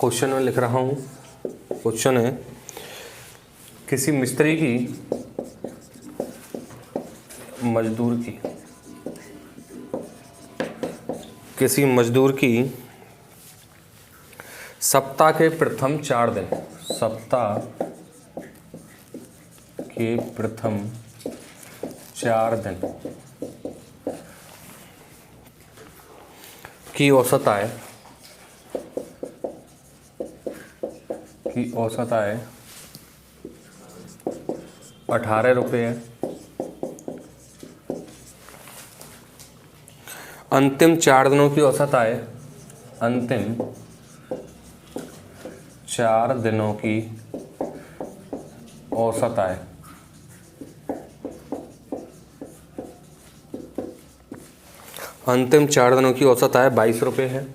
Question में लिख रहा हूँ। क्वेश्चन है किसी मिस्त्री की मजदूर की सप्ताह के प्रथम 4 दिन की औसत आय 18 रुपये है। अंतिम 4 दिनों की औसत आय 22 रुपये है।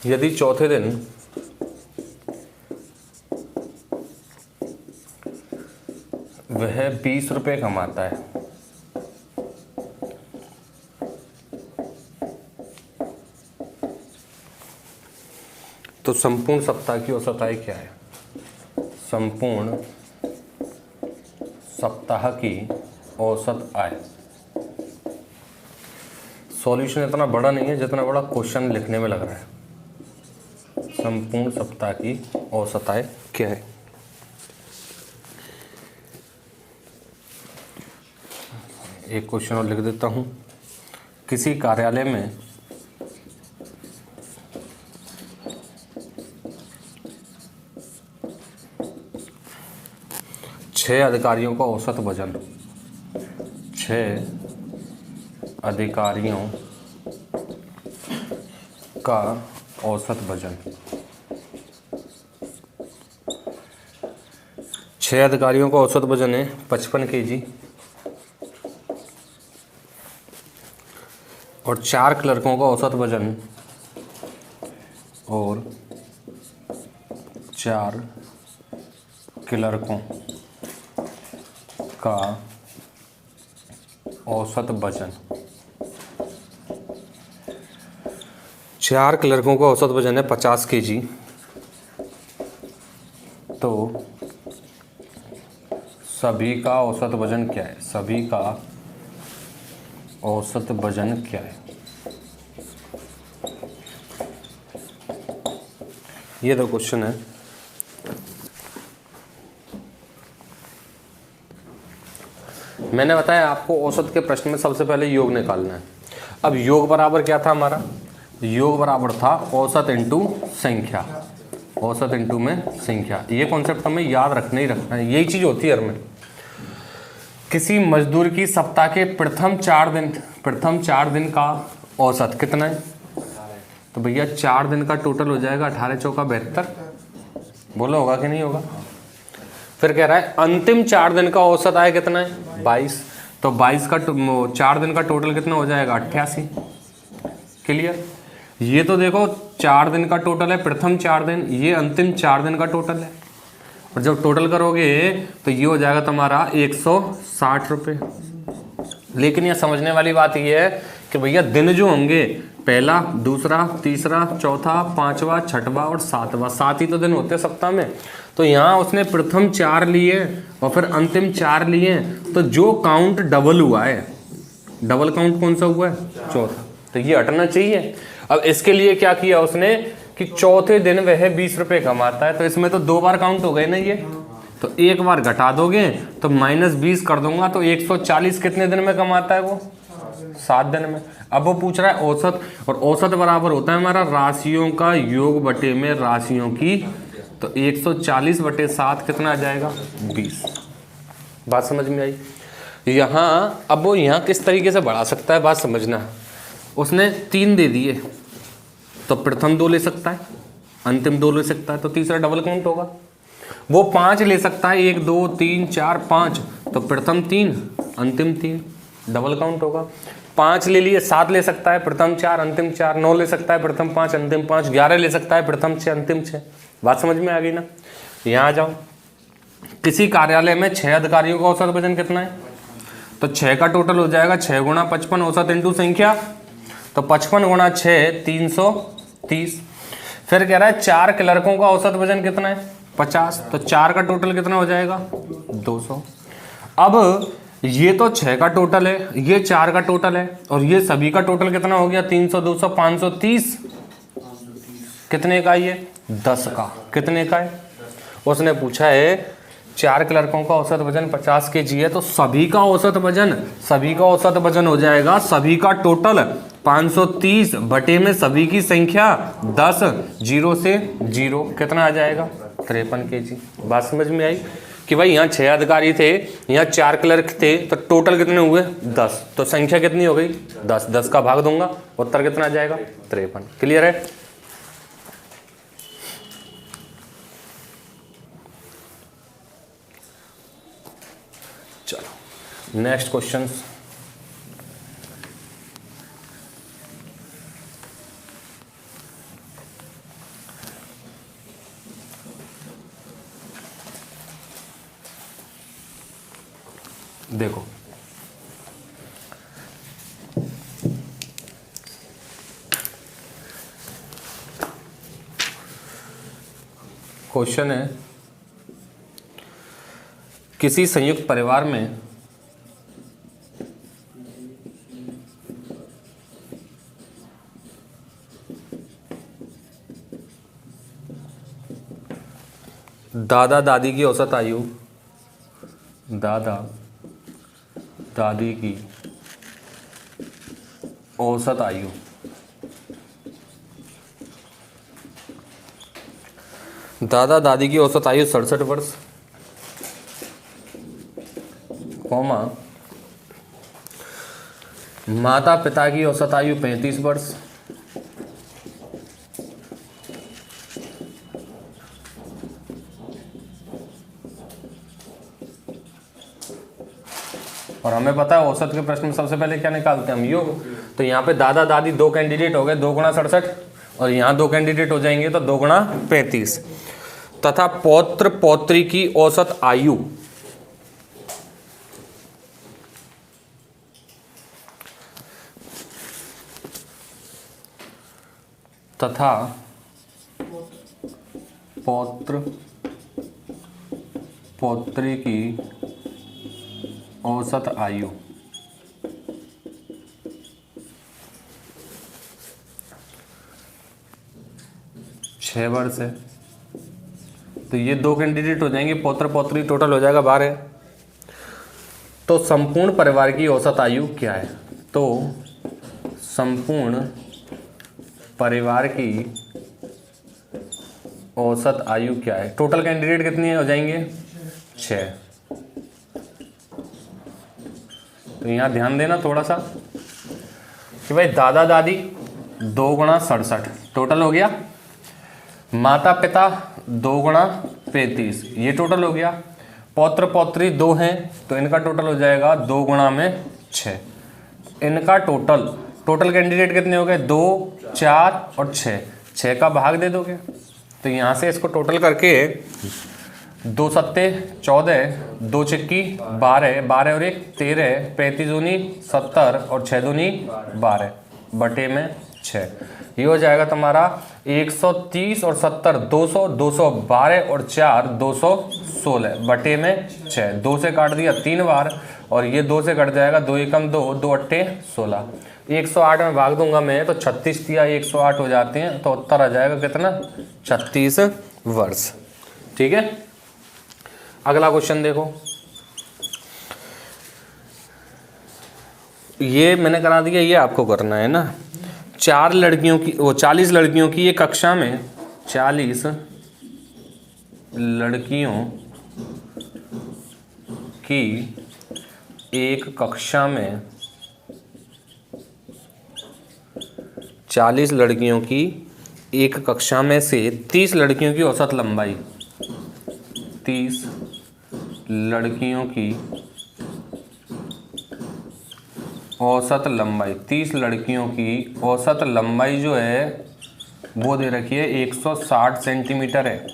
यदि चौथे दिन वह 20 रुपये कमाता है तो संपूर्ण सप्ताह की औसत आय क्या है? संपूर्ण सप्ताह की औसत आय। सॉल्यूशन इतना बड़ा नहीं है जितना बड़ा क्वेश्चन लिखने में लग रहा है। संपूर्ण सप्ताह की औसत आय क्या है? एक क्वेश्चन और लिख देता हूं। किसी कार्यालय में छह अधिकारियों का औसत वजन 6 अधिकारियों का औसत वजन 6 अधिकारियों का औसत वजन है 55 केजी और 4 क्लर्कों का औसत वजन का औसत वजन 4 क्लर्कों का औसत वजन है 50 केजी। तो सभी का औसत वजन क्या है? सभी का औसत वजन क्या है? ये तो क्वेश्चन है। मैंने बताया आपको औसत के प्रश्न में सबसे पहले योग निकालना है। अब योग बराबर क्या था हमारा? योग बराबर था औसत इंटू संख्या, औसत इंटू में संख्या। ये कॉन्सेप्ट हमें याद रखना ही रखना है, यही चीज होती है हर में। किसी मजदूर की सप्ताह के प्रथम 4 दिन का औसत कितना है? तो भैया 4 दिन का टोटल हो जाएगा 18 चौका 72। बोलो होगा कि नहीं होगा? फिर कह रहा है अंतिम 4 दिन का औसत आय कितना है? 22। तो 22 का 4 दिन का टोटल कितना हो जाएगा? 88। क्लियर? ये तो देखो 4 दिन का टोटल है प्रथम 4 दिन, ये अंतिम 4 दिन का टोटल है। और जब टोटल करोगे तो ये हो जाएगा तुम्हारा 160 रुपये। लेकिन ये समझने वाली बात ये है कि भैया दिन जो होंगे पहला, दूसरा, तीसरा, चौथा, पांचवा, छठवां और सातवां, 7 ही तो दिन होते हैं सप्ताह में। तो यहाँ उसने प्रथम 4 लिए और फिर अंतिम 4 लिए, तो जो काउंट डबल हुआ है, डबल काउंट कौन सा हुआ है? चौथा। तो ये हटना चाहिए। अब इसके लिए क्या किया उसने कि चौथे दिन वह 20 रुपये कमाता है, तो इसमें तो 2 बार काउंट हो गए ना ये। तो एक बार घटा दोगे तो -20 कर दूंगा, तो 140 कितने दिन में कमाता है वो? 7 दिन में। अब वो पूछ रहा है औसत, और औसत बराबर होता है हमारा राशियों का योग बटे में राशियों की। तो 140/7 कितना आ जाएगा? 20। बात समझ में आई? यहाँ अब वो यहाँ किस तरीके से बढ़ा सकता है, बात समझना। उसने 3 दे दिए तो प्रथम 2 ले सकता है, अंतिम 2 ले सकता है, तो तीसरा डबल काउंट होगा। वो 5 ले सकता है, 1 2 3 4 5, तो प्रथम 3 अंतिम 3 डबल काउंट होगा। 5 ले लिए, 7 ले सकता है, प्रथम 4 अंतिम 4, 9 ले सकता है, प्रथम 5 अंतिम 5, 11 ले सकता है, प्रथम 6 अंतिम 6। बात समझ में आ गई ना? यहाँ आ जाओ। किसी कार्यालय में 6 अधिकारियों का औसत वजन कितना है? तो 6 का टोटल हो जाएगा 6 × 55 औसत इंटू संख्या। तो 55 गुणा 6 330। फिर कह रहा है 4 क्लर्कों का औसत वजन कितना है 50, तो 4 का टोटल कितना हो जाएगा 200। अब ये तो 6 का टोटल है, ये 4 का टोटल है, और ये सभी का टोटल कितना हो गया 300 200 530। कितने का ये 10 का। कितने का है? उसने पूछा है 4 क्लर्कों का औसत वजन 50 केजी है, तो सभी का औसत वजन हो जाएगा, सभी का टोटल 530 बटे में सभी की संख्या 10, 0 से 0 कितना आ जाएगा 53 केजी। बात समझ में आई कि भाई यहाँ 6 अधिकारी थे, यहाँ 4 क्लर्क थे, तो टोटल कितने हुए 10, तो संख्या कितनी हो गई 10। 10 का भाग दूंगा, उत्तर कितना आ जाएगा 53। क्लियर है? चलो नेक्स्ट क्वेश्चन। देखो क्वेश्चन है, किसी संयुक्त परिवार में दादा दादी की औसत आयु, दादा दादी की औसत आयु दादा दादी की औसत आयु 67 वर्ष, कौमा माता पिता की औसत आयु 35 वर्ष, और हमें पता है औसत के प्रश्न में सबसे पहले क्या निकालते हैं हम योग। तो यहाँ पे दादा दादी 2 कैंडिडेट हो गए, 2 गुणा 67, और यहाँ 2 कैंडिडेट हो जाएंगे तो 2 गुणा 35, तथा पौत्र पौत्री की औसत आयु तथा पौत्र पौत्री की औसत आयु छः वर्ष है, तो ये 2 कैंडिडेट हो जाएंगे, पौत्र पौत्री टोटल हो जाएगा 12। तो संपूर्ण परिवार की औसत आयु क्या है? तो संपूर्ण परिवार की औसत आयु क्या है? टोटल कैंडिडेट कितने हो जाएंगे 6। तो यहाँ ध्यान देना थोड़ा सा कि भाई दादा दादी 2 गुणा 67 टोटल हो गया, माता पिता 2 गुणा 35 ये टोटल हो गया, पौत्र पौत्री 2 हैं तो इनका टोटल हो जाएगा 2 गुणा में 6। इनका टोटल कैंडिडेट कितने हो गए 2 4 और 6, 6 का भाग दे दोगे तो यहाँ से इसको टोटल करके 2 सत्ते 14, 2 चिक्की 12, 12 और 1 13, 35 दूनी 70 और 6 दूनी 12 बटे में 6। ये हो जाएगा तुम्हारा 130 और 70 200, 212 और 4 216 बटे में 6। 2 से काट दिया 3 बार और ये 2 से कट जाएगा, 2 एकम 2, 2 अट्ठे 16। 108 में भाग दूंगा मैं तो 36 दिया 108 हो जाते हैं, तो उत्तर आ जाएगा कितना 36 वर्ष। ठीक है, अगला क्वेश्चन देखो, ये मैंने करा दिया, ये आपको करना है ना। 40 लड़कियों की एक कक्षा में 40 लड़कियों की एक कक्षा में 40 लड़कियों की एक कक्षा में से 30 लड़कियों की औसत लंबाई, 30 लड़कियों की औसत लंबाई, 30 लड़कियों की औसत लंबाई जो है वो दे रखी है 160 सेंटीमीटर है,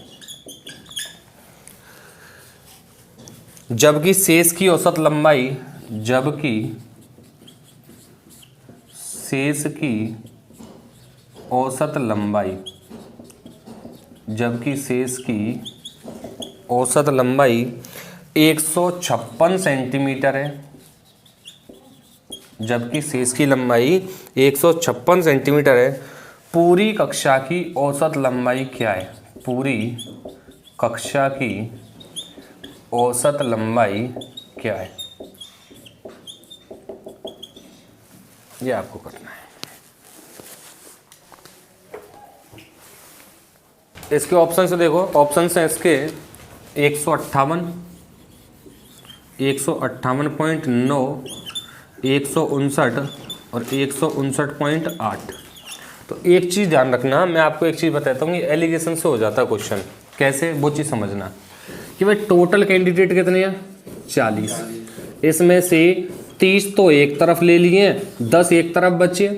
जबकि शेष की औसत लंबाई शेष की औसत लंबाई, जबकि शेष की औसत लंबाई 156 सेंटीमीटर है, जबकि शेष की लंबाई 156 सेंटीमीटर है, पूरी कक्षा की औसत लंबाई क्या है? पूरी कक्षा की औसत लंबाई क्या है? ये आपको करना है। इसके ऑप्शन से देखो, ऑप्शन है इसके 158, 158.9, 159 और 159.8। तो एक चीज़ ध्यान रखना, मैं आपको एक चीज़ बताता हूँ, ये एलिगेशन से हो जाता है क्वेश्चन। कैसे? वो चीज़ समझना कि भाई टोटल कैंडिडेट कितने हैं? 40। इसमें से 30 तो एक तरफ ले लिए, 10 एक तरफ बचे।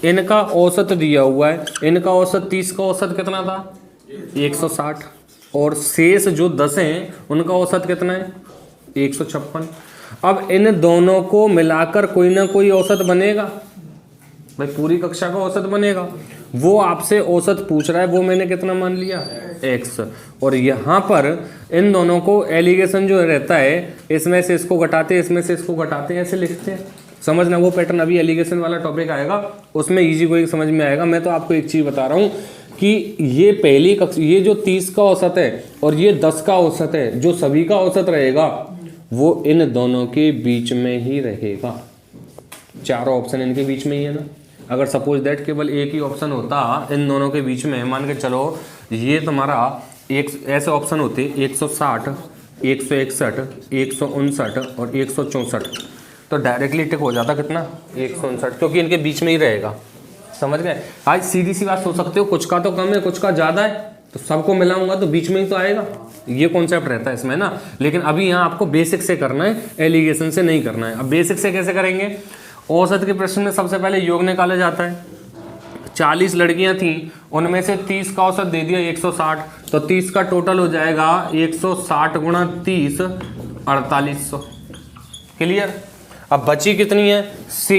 इनका औसत दिया हुआ है, इनका औसत 30 का औसत कितना था? 160। और शेष जो 10 हैं उनका औसत कितना है? 156। अब इन दोनों को मिलाकर कोई ना कोई औसत बनेगा भाई, पूरी कक्षा का औसत बनेगा। वो आपसे औसत पूछ रहा है, वो मैंने कितना मान लिया? x। और यहाँ पर इन दोनों को एलिगेशन जो रहता है, इसमें से इसको घटाते, इसमें से इसको घटाते, ऐसे लिखते हैं। समझना वो पैटर्न, अभी एलिगेशन वाला टॉपिक आएगा उसमें इजी कोई समझ में आएगा। मैं तो आपको एक चीज़ बता रहा हूँ कि ये पहली कक्षा, ये जो 30 का औसत है और ये 10 का औसत है, जो सभी का औसत रहेगा वो इन दोनों के बीच में ही रहेगा। चारों ऑप्शन इनके बीच में ही है ना। अगर सपोज दैट केवल एक ही ऑप्शन होता इन दोनों के बीच में, मान के चलो ये तुम्हारा एक ऐसे ऑप्शन होते 160, 161, 159 और 164, तो डायरेक्टली टिक हो जाता कितना? 159, क्योंकि इनके बीच में ही रहेगा। समझ गए? आज सीधी सी बात सोच सकते हो, कुछ का तो कम है, कुछ का ज़्यादा है, तो सबको मिलाऊंगा तो बीच में ही तो आएगा। ये कॉन्सेप्ट रहता है इसमें ना। लेकिन अभी यहाँ आपको बेसिक से करना है, एलिगेशन से नहीं करना है। अब बेसिक से कैसे करेंगे? औसत के प्रश्न में सबसे पहले योग निकाला जाता है। 40 लड़कियां थीं, उनमें से 30 का औसत दे दिया 160, तो 30 का टोटल हो जाएगा 160 गुणा 30, 4800। क्लियर? अब बची कितनी है?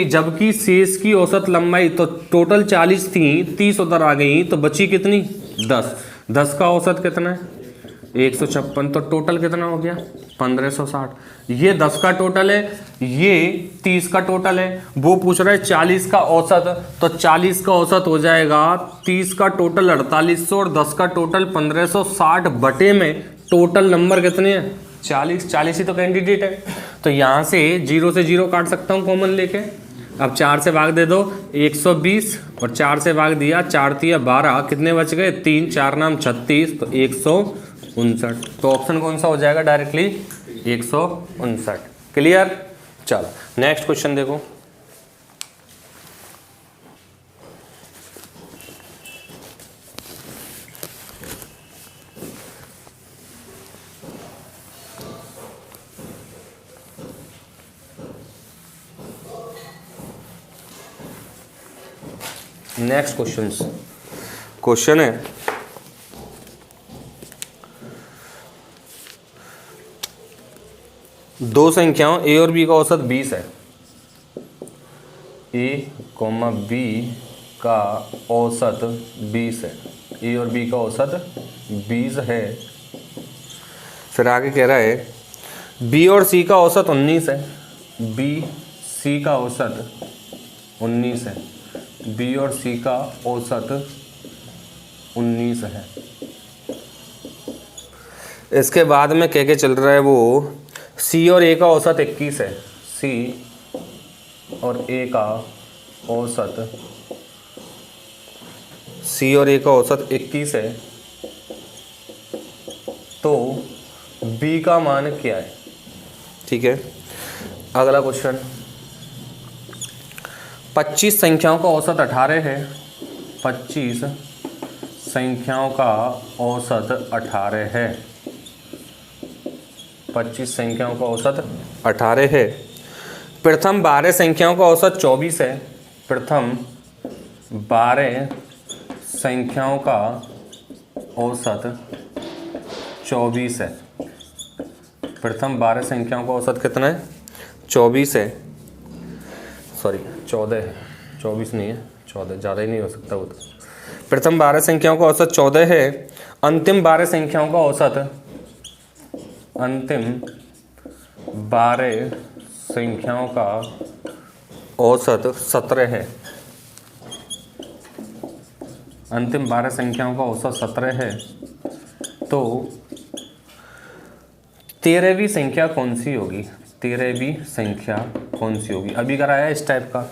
जबकि शेष की औसत लंबाई, तो टोटल 40 थी, 30 उधर आ गई, तो बची कितनी? 10। 10 का औसत कितना है? 156। तो टोटल कितना हो गया? 1560। ये 10 का टोटल है, ये 30 का टोटल है। वो पूछ रहा है 40 का औसत, तो 40 का औसत हो जाएगा 30 का टोटल 4800 और 10 का टोटल 1560 बटे में टोटल नंबर कितने हैं? 40। 40 ही तो कैंडिडेट है। तो यहाँ से 0 से 0 काट सकता हूँ कॉमन लेके। अब 4 से भाग दे दो, 120 और 4 से भाग दिया, 4 तिया 12, कितने बच गए? 3, 4 नाम 36, तो 159। तो ऑप्शन कौन सा हो जाएगा? डायरेक्टली 159। क्लियर? चलो नेक्स्ट क्वेश्चन देखो। नेक्स्ट क्वेश्चन है दो संख्याओं a और b का औसत 20 है। a, b का औसत 20 है। a और b का औसत 20 है। फिर आगे कह रहा है b और c का औसत 19 है। b, c का औसत 19 है। b और c का औसत 19 है। इसके बाद में कह के चल रहा है वो c और a का औसत 21 है। c और a का औसत, c और a का औसत 21 है, तो b का मान क्या है? ठीक है। अगला क्वेश्चन, 25 संख्याओं का औसत 18 है। 25 संख्याओं का औसत 18 है। 25 संख्याओं का औसत 18 है। प्रथम 12 संख्याओं का औसत 24 है। प्रथम 12 संख्याओं का औसत 24 है। प्रथम 12 संख्याओं का औसत कितना है? 24 है। सॉरी 14 है, 24 नहीं है, 14, ज़्यादा ही नहीं हो सकता वो तो। प्रथम 12 संख्याओं का औसत 14 है, अंतिम 12 संख्याओं का औसत, अंतिम 12 संख्याओं का औसत 17 है। अंतिम 12 संख्याओं का औसत 17 है। तो 13वीं संख्या कौन सी होगी? 13वीं संख्या कौन सी होगी? अभी कराया इस टाइप का।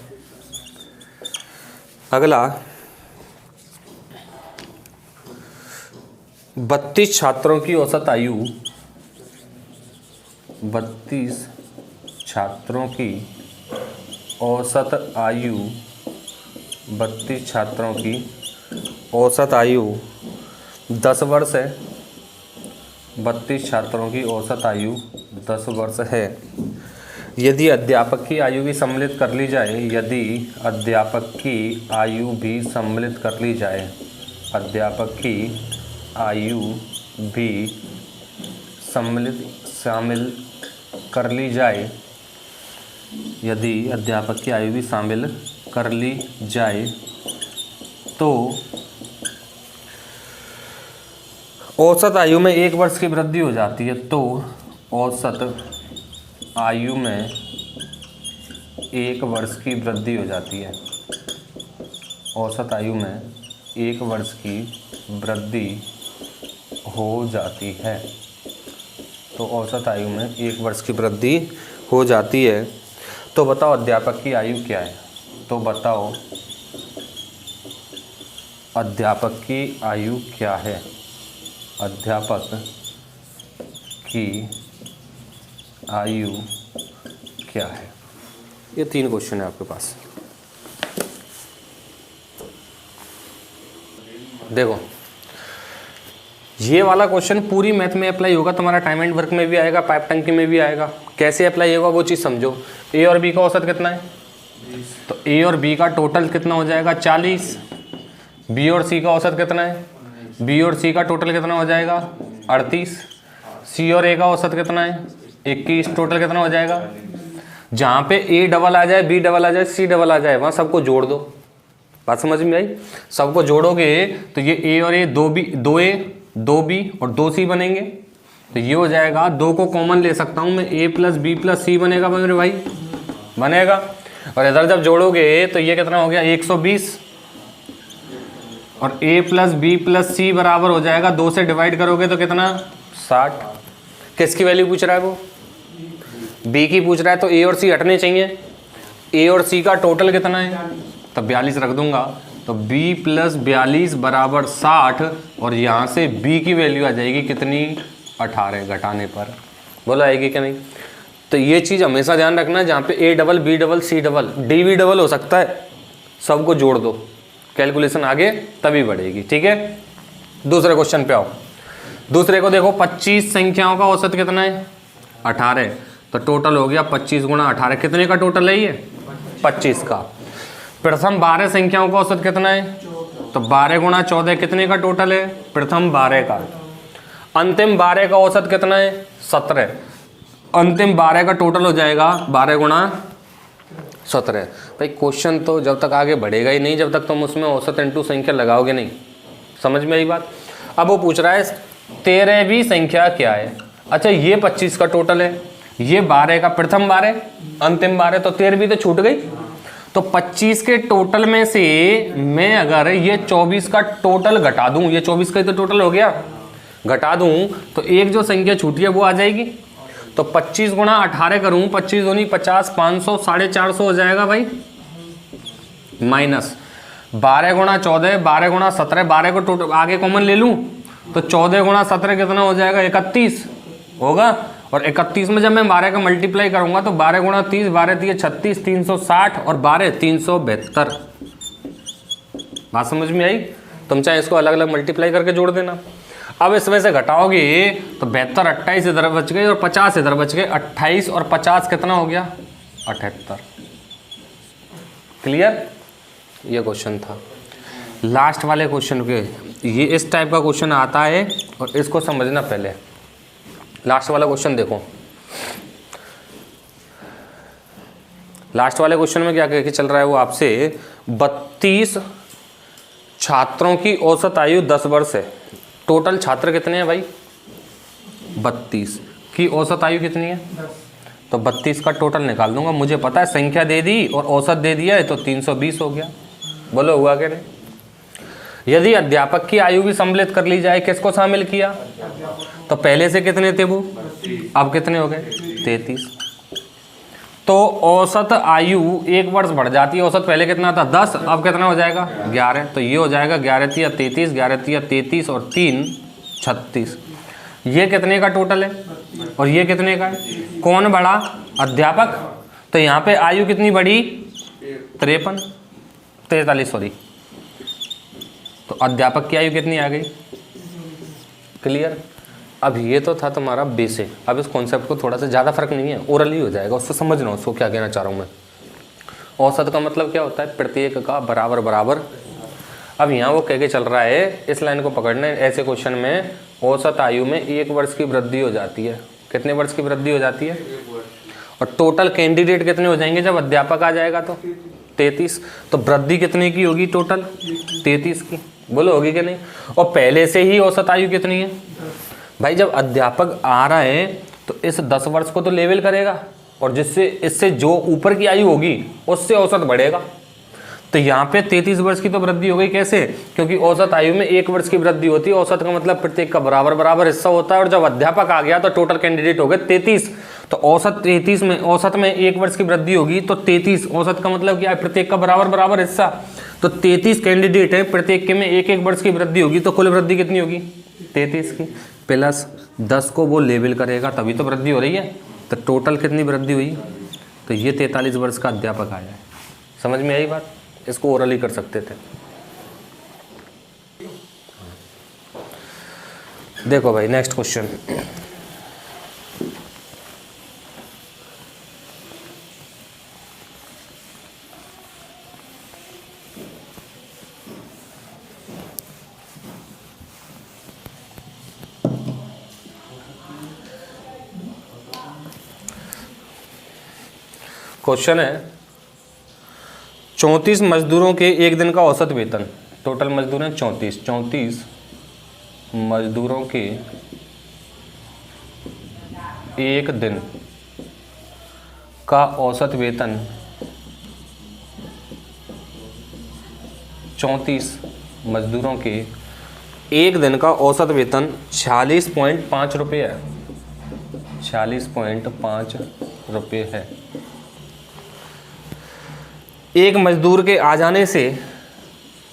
अगला 32 छात्रों की औसत आयु, 32 छात्रों की औसत आयु, 32 छात्रों की औसत आयु 10 वर्ष है। 32 छात्रों की औसत आयु 10 वर्ष है। यदि अध्यापक की आयु भी सम्मिलित कर ली जाए, यदि अध्यापक की आयु भी सम्मिलित कर ली जाए, अध्यापक की आयु भी शामिल कर ली जाए, यदि अध्यापक की आयु भी शामिल कर ली जाए तो औसत आयु में 1 वर्ष की वृद्धि हो जाती है। तो औसत आयु में 1 वर्ष की वृद्धि हो जाती है। औसत आयु में 1 वर्ष की वृद्धि हो जाती है। तो औसत आयु में 1 वर्ष की वृद्धि हो जाती है। तो बताओ अध्यापक की आयु क्या है? तो बताओ अध्यापक की आयु क्या है? अध्यापक की आयु क्या है? ये 3 क्वेश्चन है आपके पास। देखो ये वाला क्वेश्चन पूरी मैथ में अप्लाई होगा, तुम्हारा टाइम एंड वर्क में भी आएगा, पाइप टंकी में भी आएगा। कैसे अप्लाई होगा वो चीज़ समझो। ए और बी का औसत कितना है? तो ए और बी का टोटल कितना हो जाएगा? 40। बी और सी का औसत कितना है? बी और सी का टोटल कितना हो जाएगा? 38। सी और ए का औसत कितना है? 21। टोटल कितना हो जाएगा? जहाँ पे ए डबल आ जाए, बी डबल आ जाए, सी डबल आ जाए, वहाँ सबको जोड़ दो। बात समझ में आई? सबको जोड़ोगे तो ये ए और ए 2A 2B और 2C बनेंगे। तो ये हो जाएगा, 2 को कॉमन ले सकता हूँ मैं, A + B + C बनेगा मेरे भाई, बनेगा। और इधर जब जोड़ोगे तो ये कितना हो गया? 120। और A + B + C बराबर हो जाएगा, 2 से डिवाइड करोगे तो कितना? 60। किसकी वैल्यू पूछ रहा है वो? B की पूछ रहा है। तो A और C हटने चाहिए। A और C का टोटल कितना है? तो 42 रख दूंगा। तो B + 42 बराबर 60। और यहाँ से B की वैल्यू आ जाएगी कितनी? 18 घटाने पर। बोला आएगी कि नहीं? तो ये चीज़ हमेशा ध्यान रखना, जहाँ पे A double B double C double D भी डबल हो सकता है, सबको जोड़ दो, कैलकुलेशन आगे तभी बढ़ेगी। ठीक है, दूसरे क्वेश्चन पे आओ। दूसरे को देखो, 25 संख्याओं का औसत कितना है? 18। तो टोटल हो गया 25 × 18। कितने का टोटल है ये? 25 का। प्रथम 12 संख्याओं का औसत कितना है? तो 12 × 14 कितने का टोटल है? प्रथम 12 का। अंतिम 12 का औसत कितना है? 17। अंतिम 12 का टोटल हो जाएगा 12 × 17। भाई क्वेश्चन तो जब तक आगे बढ़ेगा ही नहीं जब तक तुम उसमें औसत इंटू संख्या लगाओगे नहीं। समझ में आई बात? अब वो पूछ रहा है 13वीं संख्या क्या है। अच्छा, ये 25 का टोटल है, ये 12 का, प्रथम 12 अंतिम 12, तो 13वीं तो छूट गई। तो 25 के टोटल में से मैं अगर ये 24 का टोटल घटा दूं, ये 24 का ही तो टोटल हो गया, घटा दूं तो एक जो संख्या छूटी है वो आ जाएगी। तो 25 × 18 करूं, 25 दूनी 50, 500, 450 हो जाएगा भाई। माइनस 12 × 14, 12 × 17, 12 को टोटल आगे कॉमन ले लूं तो 14 × 17 कितना हो जाएगा? 31 होगा। और 31 में जब मैं 12 का मल्टीप्लाई करूंगा तो 12 × 30, 12 × 36, 360 और 12 372। बात समझ में आई? तुम चाहे इसको अलग अलग मल्टीप्लाई करके जोड़ देना। अब इसमें से घटाओगे तो 72, 28 इधर बच गए और 50 इधर बच गए। 28 और 50 कितना हो गया? 78। क्लियर? ये क्वेश्चन था। लास्ट वाले क्वेश्चन के, ये इस टाइप का क्वेश्चन आता है और इसको समझना पहले। लास्ट वाला क्वेश्चन देखो, लास्ट वाले क्वेश्चन में क्या कह के चल रहा है वो आपसे, 32 छात्रों की औसत आयु 10 वर्ष है। टोटल छात्र कितने हैं भाई? 32 की औसत आयु कितनी है? 10। तो 32 का टोटल निकाल दूंगा, मुझे पता है संख्या दे दी और औसत दे दिया है तो 320 हो गया। बोलो हुआ क्या नहीं? यदि अध्यापक की आयु भी सम्मिलित कर ली जाए, किसको शामिल किया? तो पहले से कितने थे वो, अब कितने हो गए? 33। तो औसत आयु 1 वर्ष बढ़ जाती है। औसत पहले कितना था? 10, अब कितना हो जाएगा? 11। तो ये हो जाएगा 11 तिया 33, 11 तिया 33 और 3 36। ये कितने का टोटल है और ये कितने का है? कौन बढ़ा? अध्यापक। तो यहाँ पे आयु कितनी बढ़ी? 43 सॉरी। तो अध्यापक की आयु कितनी आ गई? क्लियर? अब ये तो था तुम्हारा बेसिक। अब इस कॉन्सेप्ट को थोड़ा सा ज़्यादा फर्क नहीं है, ओरल ही हो जाएगा, उससे समझना उसको क्या कहना चाह रहा हूँ मैं। औसत का मतलब क्या होता है? प्रत्येक का बराबर बराबर। अब यहाँ वो कह के चल रहा है, इस लाइन को पकड़ना है। ऐसे क्वेश्चन में औसत आयु में 1 वर्ष की वृद्धि हो जाती है। कितने वर्ष की वृद्धि हो जाती है? और टोटल कैंडिडेट कितने हो जाएंगे जब अध्यापक आ जाएगा? तो 33। तो वृद्धि कितने की होगी? टोटल 33 की। बोलो होगी कि नहीं? और पहले से ही औसत आयु कितनी है भाई? जब अध्यापक आ रहा है तो इस 10 वर्ष को तो लेवल करेगा, और जिससे इससे जो ऊपर की आयु होगी उससे औसत बढ़ेगा। तो यहाँ पे 33 वर्ष की तो वृद्धि हो गई। कैसे? क्योंकि औसत आयु में 1 वर्ष की वृद्धि होती है। औसत का मतलब प्रत्येक का बराबर बराबर हिस्सा होता है, और जब अध्यापक आ गया तो टोटल कैंडिडेट हो गए 33। तो औसत 33 में, औसत में 1 वर्ष की वृद्धि होगी तो 33। औसत का मतलब क्या है? प्रत्येक का बराबर बराबर हिस्सा। तो 33 कैंडिडेट है, प्रत्येक के में 1 वर्ष की वृद्धि होगी, तो कुल वृद्धि कितनी होगी? 33 की। प्लस 10 को वो लेवल करेगा तभी तो वृद्धि हो रही है। तो टोटल कितनी वृद्धि हुई? तो ये 43 वर्ष का अध्यापक आया है। समझ में आई बात? इसको ओरल ही कर सकते थे। देखो भाई नेक्स्ट क्वेश्चन। क्वेश्चन है 34 मजदूरों के एक दिन का औसत वेतन। टोटल मजदूर हैं 34 मजदूरों के एक दिन का औसत वेतन 34 मजदूरों के एक दिन का औसत वेतन 46.5 रुपये है। 46.5 रुपये है। एक मजदूर के आ जाने से,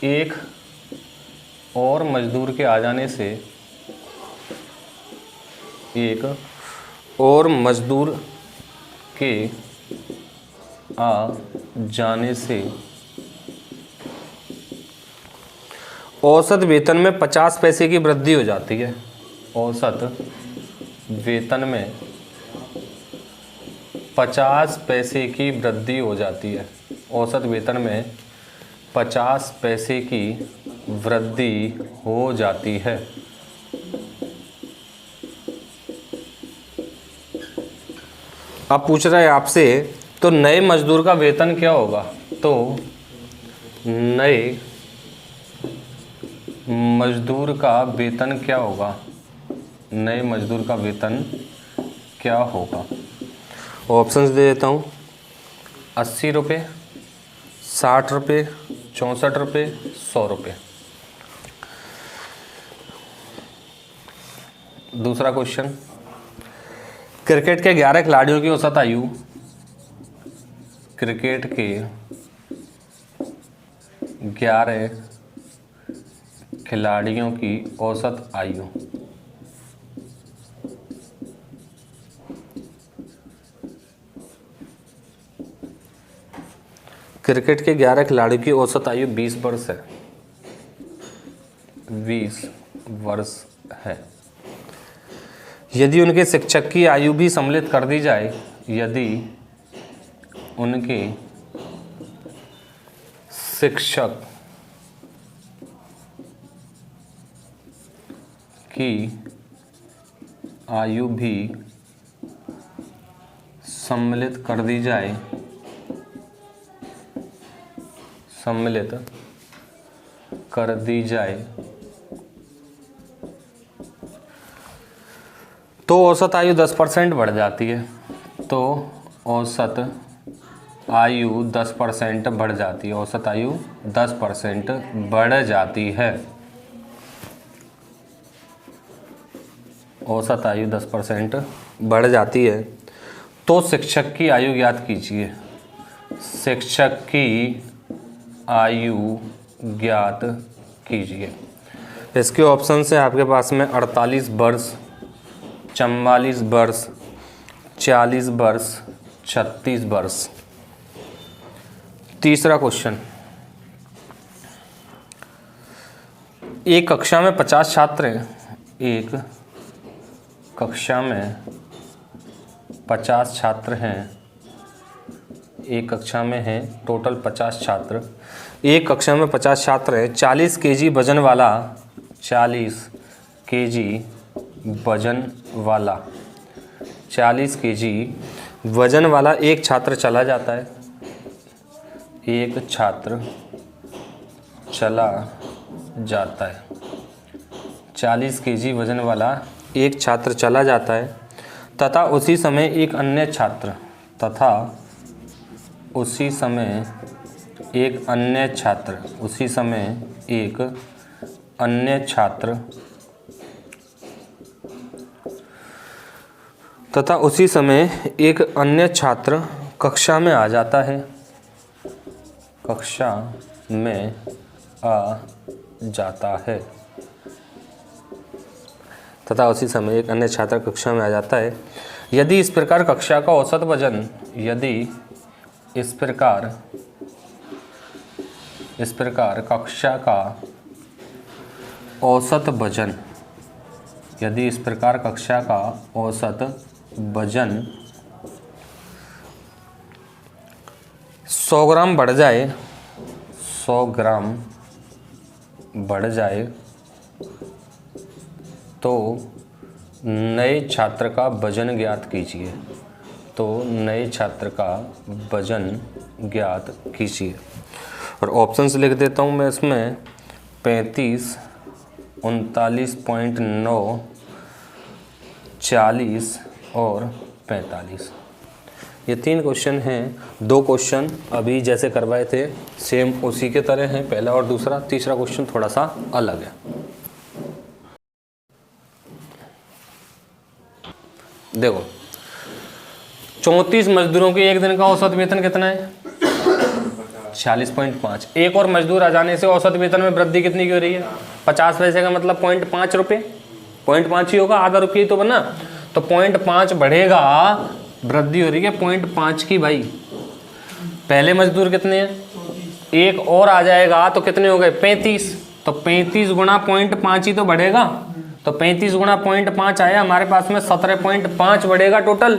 एक और मजदूर के आ जाने से, एक और मजदूर के आ जाने से औसत वेतन में 50 पैसे की वृद्धि हो जाती है। औसत वेतन में 50 पैसे की वृद्धि हो जाती है। औसत वेतन में 50 पैसे की वृद्धि हो जाती है। अब पूछ रहा है आपसे, तो नए मजदूर का वेतन क्या होगा? तो नए मजदूर का वेतन क्या होगा? नए मजदूर का वेतन क्या होगा? ऑप्शंस दे देता हूँ। 80 रुपये, 60 रुपये, 64 रुपये, 100 रुपये। दूसरा क्वेश्चन, क्रिकेट के 11 खिलाड़ियों की औसत आयु, क्रिकेट के 11 खिलाड़ियों की औसत आयु क्रिकेट के 11 खिलाड़ियों की औसत आयु 20 वर्ष है। 20 वर्ष है। यदि उनके शिक्षक की आयु भी सम्मिलित कर दी जाए, यदि उनके शिक्षक की आयु भी सम्मिलित कर दी जाए सम्मिलित कर दी जाए तो औसत आयु 10% बढ़ जाती है। तो औसत आयु 10% बढ़ जाती है। औसत आयु 10% बढ़ जाती है। औसत आयु 10% बढ़ जाती है। तो शिक्षक की आयु ज्ञात कीजिए। शिक्षक की आयु ज्ञात कीजिए। इसके ऑप्शन से आपके पास में 48 वर्ष, 44 वर्ष, 40 वर्ष, 36 वर्ष। तीसरा क्वेश्चन, एक कक्षा में 50 छात्र हैं। एक कक्षा में 50 छात्र हैं। एक कक्षा में हैं टोटल 50 छात्र। एक कक्षा में 50 छात्र हैं। 40 केजी वजन वाला 40 केजी वजन वाला 40 केजी वजन वाला एक छात्र चला जाता है। एक छात्र चला जाता है। 40 केजी वजन वाला एक छात्र चला जाता है तथा उसी समय एक अन्य छात्र तथा उसी समय एक अन्य छात्र उसी समय एक अन्य छात्र तथा उसी समय एक अन्य छात्र कक्षा में आ जाता है। कक्षा में आ जाता है तथा उसी समय एक अन्य छात्र कक्षा में आ जाता है। यदि इस प्रकार कक्षा का औसत वजन यदि इस प्रकार कक्षा का औसत वजन यदि इस प्रकार कक्षा का औसत वजन 100 ग्राम बढ़ जाए 100 ग्राम बढ़ जाए तो नए छात्र का वजन ज्ञात कीजिए। तो नए छात्र का वजन ज्ञात कीजिए। और ऑप्शंस लिख देता हूँ मैं इसमें 35, 39.9, 40 और 45। ये 3 क्वेश्चन हैं। 2 क्वेश्चन अभी जैसे करवाए थे सेम उसी के तरह हैं, पहला और दूसरा। तीसरा क्वेश्चन थोड़ा सा अलग है। देखो 34 मजदूरों के एक दिन का औसत वेतन कितना है? 40.5। एक और मजदूर आ जाने से औसत वेतन में वृद्धि कितनी की हो रही है? 50 पैसे का मतलब 0.5 रुपये। 0.5 ही होगा, आधा रुपये तो बना। तो 0.5 बढ़ेगा, वृद्धि हो रही है 0.5 की। भाई पहले मजदूर कितने हैं? एक और आ जाएगा तो कितने हो गए? 35। तो 35 गुणा 0.5 ही तो बढ़ेगा। तो 35 गुणा 0.5 आया हमारे पास में 17.5 बढ़ेगा टोटल।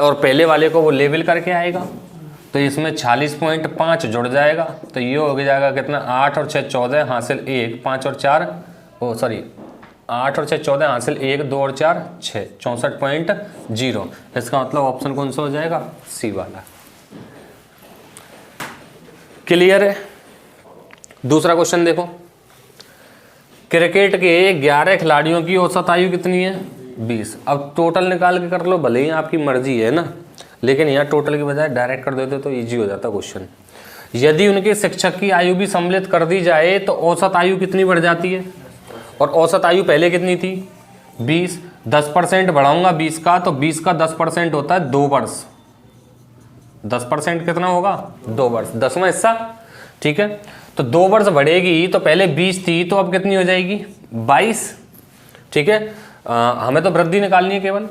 और पहले वाले को वो लेवल करके आएगा तो इसमें 46.5 जुड़ जाएगा। तो ये हो जाएगा कितना? 8 और 6 14 हासिल 1, 5 और 4 8 और 6 14 हासिल 1, 2 और 4 6, 64.0। इसका मतलब ऑप्शन कौन सा हो जाएगा? सी वाला। क्लियर है? दूसरा क्वेश्चन देखो, क्रिकेट के 11 खिलाड़ियों की औसत आयु कितनी है? 20। अब टोटल निकाल के कर लो, भले ही आपकी मर्जी है ना, लेकिन यहाँ टोटल की बजाय डायरेक्ट कर देते तो इजी हो जाता क्वेश्चन। यदि उनके शिक्षक की आयु भी सम्मिलित कर दी जाए तो औसत आयु कितनी बढ़ जाती है? और औसत आयु पहले कितनी थी? 20। 10% बढ़ाऊंगा 20 का, तो 20 का 10% होता है 2 वर्ष। 10% कितना होगा? 2 वर्ष, 10वां हिस्सा। ठीक है, तो 2 वर्ष बढ़ेगी तो पहले 20 थी तो अब कितनी हो जाएगी? 22। ठीक है, हमें तो वृद्धि निकालनी है केवल।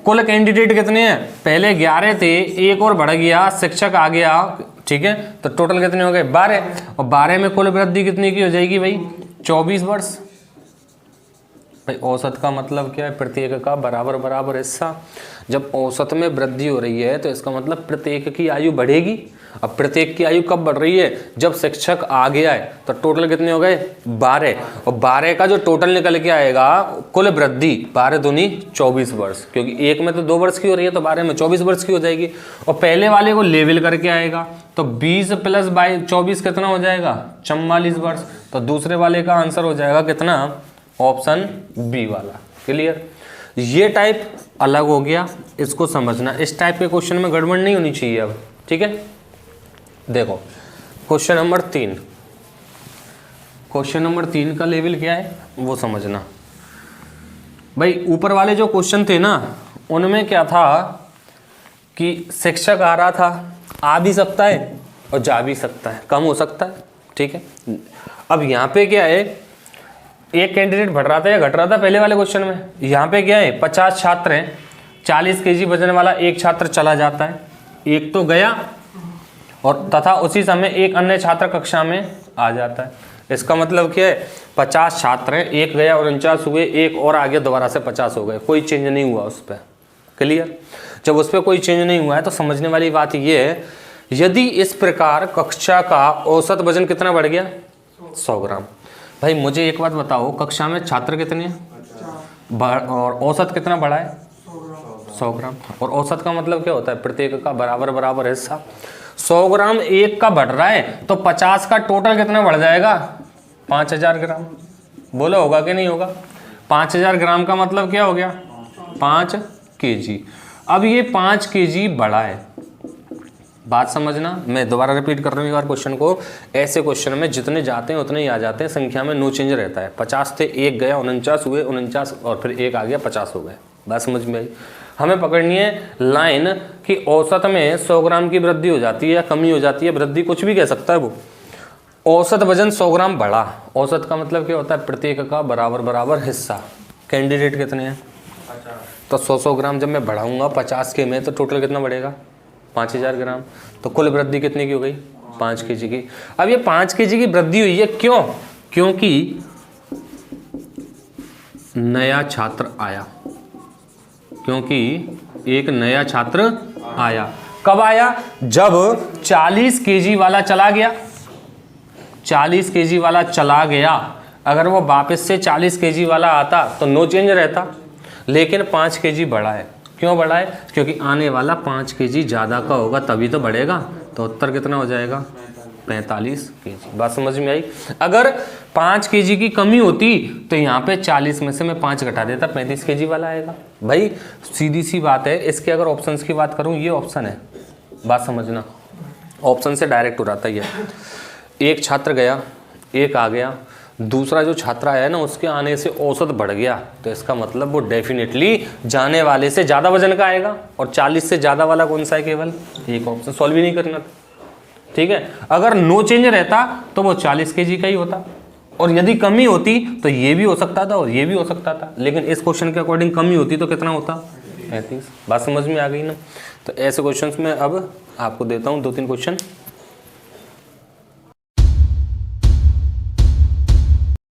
कुल कैंडिडेट कितने हैं? पहले 11 थे, एक और बढ़ गया, शिक्षक आ गया। ठीक है, तो टोटल कितने हो गए? 12। और 12 में कुल वृद्धि कितनी की हो जाएगी भाई? 24 वर्ष। भाई औसत का मतलब क्या है? प्रत्येक का बराबर बराबर हिस्सा। जब औसत में वृद्धि हो रही है तो इसका मतलब प्रत्येक की आयु बढ़ेगी अब प्रत्येक की आयु कब बढ़ रही है, जब शिक्षक आ गया है। तो टोटल कितने हो गए 12, और 12 का जो टोटल निकल के आएगा कुल वृद्धि 12 दूनी 24 वर्ष, क्योंकि एक में तो 2 वर्ष की हो रही है तो 12 में 24 वर्ष की हो जाएगी। और पहले वाले को लेवल करके आएगा तो 20 प्लस 24 कितना हो जाएगा 44 वर्ष। तो दूसरे वाले का आंसर हो जाएगा कितना, ऑप्शन बी वाला। क्लियर। ये टाइप अलग हो गया, इसको समझना। इस टाइप के क्वेश्चन में गड़बड़ नहीं होनी चाहिए अब, ठीक है। देखो क्वेश्चन नंबर 3, क्वेश्चन नंबर 3 का लेवल क्या है वो समझना। भाई ऊपर वाले जो क्वेश्चन थे ना उनमें क्या था कि शिक्षक आ रहा था, आ भी सकता है और जा भी सकता है, कम हो सकता है, ठीक है। अब यहाँ पे क्या है, एक कैंडिडेट बढ़ रहा था या घट रहा था पहले वाले क्वेश्चन में। यहाँ पे क्या है 50 छात्र हैं, 40 केजी वजन वाला एक छात्र चला जाता है, एक तो गया और तथा उसी समय एक अन्य छात्र कक्षा में आ जाता है। इसका मतलब क्या है 50 छात्र हैं, एक गया 49 हुए, एक और आगे दोबारा से 50 हो गए, कोई चेंज नहीं हुआ उस पर। क्लियर। जब उस पर कोई चेंज नहीं हुआ है तो समझने वाली बात ये है, यदि इस प्रकार कक्षा का औसत वजन कितना बढ़ गया 100 ग्राम। भाई मुझे एक बात बताओ, कक्षा में छात्र कितने हैं और औसत कितना बढ़ा है 100 ग्राम। और औसत का मतलब क्या होता है, प्रत्येक का बराबर बराबर हिस्सा। 100 ग्राम एक का बढ़ रहा है तो 50 का टोटल कितना बढ़ जाएगा 5000 ग्राम। बोलो होगा कि नहीं होगा। 5000 ग्राम का मतलब क्या हो गया 5 केजी। अब ये 5 केजी बढ़ा है, बात समझना। मैं दोबारा रिपीट कर रहा हूँ एक बार क्वेश्चन को। ऐसे क्वेश्चन में जितने जाते हैं उतने ही आ जाते हैं, संख्या में नो चेंज रहता है। 50 थे, एक गया 49 हुए, 49 और फिर एक आ गया 50 हो गए। बात समझ में आई। हमें पकड़नी है लाइन कि औसत में 100 ग्राम की वृद्धि हो जाती है या कमी हो जाती है, वृद्धि कुछ भी कह सकता है वो। औसत वजन 100 ग्राम बढ़ा, औसत का मतलब क्या होता है प्रत्येक का बराबर बराबर हिस्सा। कैंडिडेट कितने हैं तो 100 ग्राम जब मैं बढ़ाऊंगा 50 के में तो टोटल कितना बढ़ेगा 5000 ग्राम। तो कुल वृद्धि कितने की हो गई 5 केजी की। अब ये 5 केजी की वृद्धि हुई है क्यों, क्योंकि नया छात्र आया, क्योंकि एक नया छात्र आया। कब आया, जब 40 केजी वाला चला गया। 40 केजी वाला चला गया, अगर वो वापस से 40 केजी वाला आता तो नो चेंज रहता, लेकिन 5 केजी बढ़ा है। क्यों बढ़ा है, क्योंकि आने वाला 5 केजी ज़्यादा का होगा तभी तो बढ़ेगा। तो उत्तर कितना हो जाएगा 45 केजी। बात समझ में आई। अगर 5 केजी की कमी होती तो यहाँ पे 40 में से मैं 5 घटा देता, 35 केजी वाला आएगा। भाई सीधी सी बात है। इसके अगर ऑप्शंस की बात करूँ, ये ऑप्शन है, बात समझना, ऑप्शन से डायरेक्ट हो जाता है। एक छात्र गया, एक आ गया, दूसरा जो छात्र आया ना उसके आने से औसत बढ़ गया, तो इसका मतलब वो डेफिनेटली जाने वाले से ज़्यादा वजन का आएगा। और 40 से ज़्यादा वाला कौन सा है, केवल एक ऑप्शन। सॉल्व ही नहीं करना, ठीक है। अगर नो चेंज रहता तो वो 40 केजी का ही होता, और यदि कमी होती तो ये भी हो सकता था और ये भी हो सकता था, लेकिन इस क्वेश्चन के अकॉर्डिंग कमी होती तो कितना होता 35। बात समझ में आ गई ना। तो ऐसे क्वेश्चन में अब आपको देता हूँ 2-3 क्वेश्चन।